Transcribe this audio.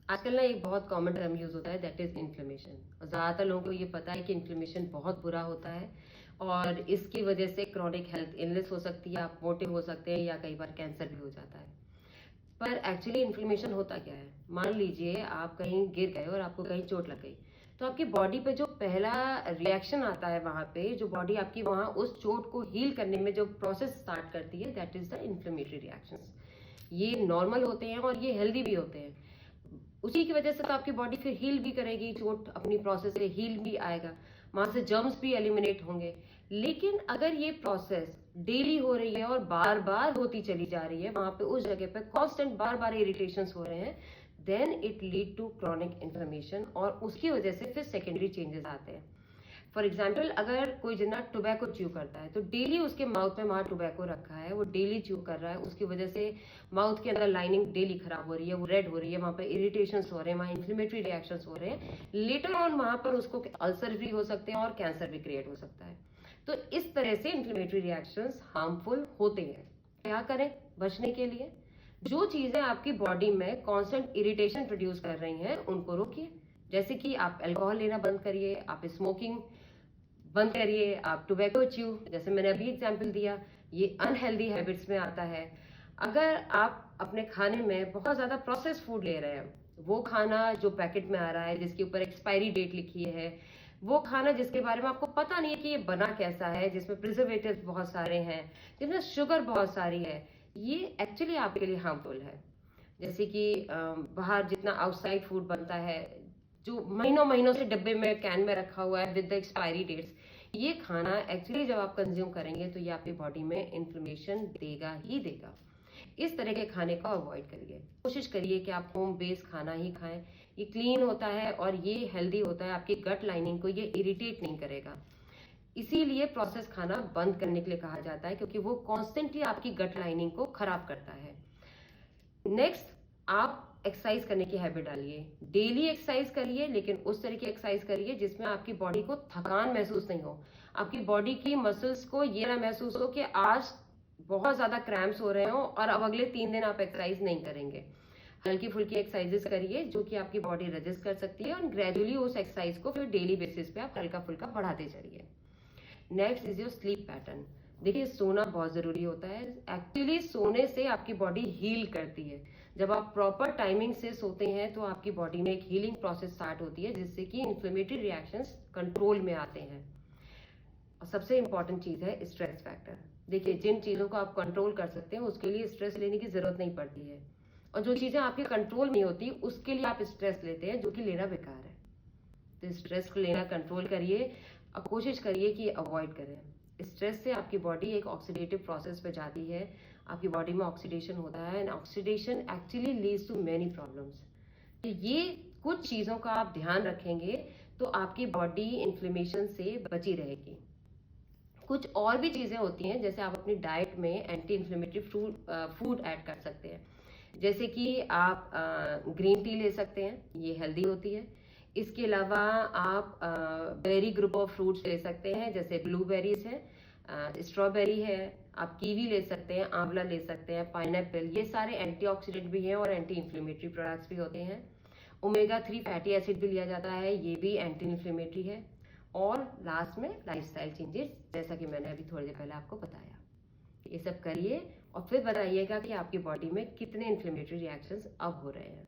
आजकल ना एक बहुत कॉमन टर्म यूज होता है, दैट इज इन्फ्लेमेशन। और ज्यादातर लोगों को ये पता है कि इन्फ्लेमेशन बहुत बुरा होता है और इसकी वजह से क्रॉनिक हेल्थ इलनेस हो सकती है, आप मोटे हो सकते हैं या कई बार कैंसर भी हो जाता है। पर एक्चुअली इन्फ्लेमेशन होता क्या है? मान लीजिए आप कहीं गिर गए और आपको कहीं चोट लग गई, तो आपकी बॉडी पे जो पहला रिएक्शन आता है, वहां पे जो बॉडी आपकी वहां उस चोट को हील करने में जो प्रोसेस स्टार्ट करती है, that is the inflammatory reactions. ये नॉर्मल होते हैं और ये हेल्दी भी होते हैं। उसी की वजह से तो आपकी बॉडी फिर हील भी करेगी, चोट अपनी प्रोसेस से हील भी आएगा, वहां से जर्म्स भी एलिमिनेट होंगे। लेकिन अगर ये प्रोसेस डेली हो रही है और बार बार होती चली जा रही है, वहां पे उस जगह पे कांस्टेंट बार बार इरिटेशंस हो रहे हैं, then it lead to chronic inflammation और उसकी वजह से फिर सेकेंडरी चेंजेस आते हैं। फॉर एग्जाम्पल, अगर कोई जना टोबैको च्यू करता है तो डेली उसके माउथ में वहां टोबैको रखा है, वो डेली च्यू कर रहा है, उसकी वजह से माउथ के अंदर लाइनिंग डेली खराब हो रही है, वो रेड हो रही है, वहां पर इरिटेशंस हो रहे हैं, वहां इन्फ्लेमेटरी रिएक्शंस हो रहे हैं। लेटर ऑन वहां पर उसको अल्सर भी हो सकते हैं और कैंसर भी क्रिएट हो सकता है। तो इस तरह से इन्फ्लेमेटरी रिएक्शंस हार्मफुल होते हैं। क्या करें बचने के लिए? जो चीजें आपकी बॉडी में कांस्टेंट इरिटेशन प्रोड्यूस कर रही हैं उनको रोकिए। जैसे कि आप अल्कोहल लेना बंद करिए, आप स्मोकिंग बंद करिए, आप टोबैको च्यू, जैसे मैंने अभी एग्जांपल दिया, ये अनहेल्दी हैबिट्स में आता है। अगर आप अपने खाने में बहुत ज्यादा प्रोसेस्ड फूड ले रहे हैं, वो खाना जो पैकेट में आ रहा है जिसके ऊपर एक्सपायरी डेट लिखी है, वो खाना जिसके बारे में आपको पता नहीं है कि ये बना कैसा है, जिसमें प्रिजर्वेटिव बहुत सारे हैं, जिसमें शुगर बहुत सारी है, ये एक्चुअली आपके लिए हार्मफुल है। जैसे कि बाहर जितना आउटसाइड फूड बनता है, जो महीनों महीनों से डब्बे में कैन में रखा हुआ है विद द एक्सपायरी डेट्स, ये खाना एक्चुअली जब आप कंज्यूम करेंगे तो ये आपकी बॉडी में इन्फ्लेमेशन देगा ही देगा। इस तरह के खाने को अवॉइड करिए। कोशिश करिए कि आप होम बेस्ड खाना ही खाएं। ये क्लीन होता है और ये हेल्दी होता है, आपकी गट लाइनिंग को ये इरिटेट नहीं करेगा। इसीलिए प्रोसेस खाना बंद करने के लिए कहा जाता है, क्योंकि वो कॉन्स्टेंटली आपकी गट लाइनिंग को खराब करता है। नेक्स्ट, आप एक्सरसाइज करने की हैबिट डालिए। डेली एक्सरसाइज करिए, लेकिन उस तरह की एक्सरसाइज करिए जिसमें आपकी बॉडी को थकान महसूस नहीं हो, आपकी बॉडी की मसल्स को ये ना महसूस हो कि आज बहुत ज्यादा क्रैम्प्स हो रहे हो और अब अगले 3 दिन आप एक्सरसाइज नहीं करेंगे। हल्की फुल्की एक्सरसाइजेस करिए जो कि आपकी बॉडी रजिस्ट कर सकती है और ग्रेजुअली उस एक्सरसाइज को फिर डेली बेसिस पे आप हल्का फुल्का बढ़ाते चलिए। Next is your sleep pattern. देखिए, सोना बहुत जरूरी होता है। एक्चुअली सोने से आपकी बॉडी हील करती है। जब आप प्रॉपर टाइमिंग से सोते हैं तो आपकी बॉडी में एक हीलिंग प्रोसेस स्टार्ट होती है, जिससे कि इन्फ्लेमेटरी रिएक्शंस कंट्रोल में आते हैं। और सबसे इंपॉर्टेंट चीज है स्ट्रेस फैक्टर। देखिए, जिन चीजों को आप कंट्रोल कर सकते हैं उसके लिए स्ट्रेस लेने की जरूरत नहीं पड़ती है, और जो चीजें आपके कंट्रोल नहीं होती उसके लिए आप स्ट्रेस लेते हैं, जो कि लेना बेकार है। तो स्ट्रेस को लेना कंट्रोल करिए और कोशिश करिए कि अवॉइड करें। स्ट्रेस से आपकी बॉडी एक ऑक्सीडेटिव प्रोसेस पे जाती है, आपकी बॉडी में ऑक्सीडेशन होता है and oxidation actually leads to many problems. तो ये कुछ चीजों का आप ध्यान रखेंगे तो आपकी बॉडी इन्फ्लेमेशन से बची रहेगी। कुछ और भी चीजें होती हैं, जैसे आप अपनी डाइट में एंटी इन्फ्लेमेटरी फूड ऐड कर सकते हैं। जैसे कि आप ग्रीन टी ले सकते हैं, ये हेल्दी होती है। इसके अलावा आप बेरी ग्रुप ऑफ फ्रूट्स ले सकते हैं, जैसे ब्लूबेरीज है, स्ट्रॉबेरी है, आप कीवी ले सकते हैं, आंवला ले सकते हैं, पाइनएप्पल, ये सारे एंटीऑक्सीडेंट भी हैं और एंटी इन्फ्लेमेटरी प्रोडक्ट्स भी होते हैं। ओमेगा 3 फैटी एसिड भी लिया जाता है, ये भी एंटी इन्फ्लेमेटरी है। और लास्ट में लाइफस्टाइल चेंजेस, जैसा कि मैंने अभी थोड़ी देर पहले आपको बताया। ये सब करिए और फिर बताइएगा कि आपकी बॉडी में कितने इन्फ्लेमेटरी रिएक्शंस अब हो रहे हैं।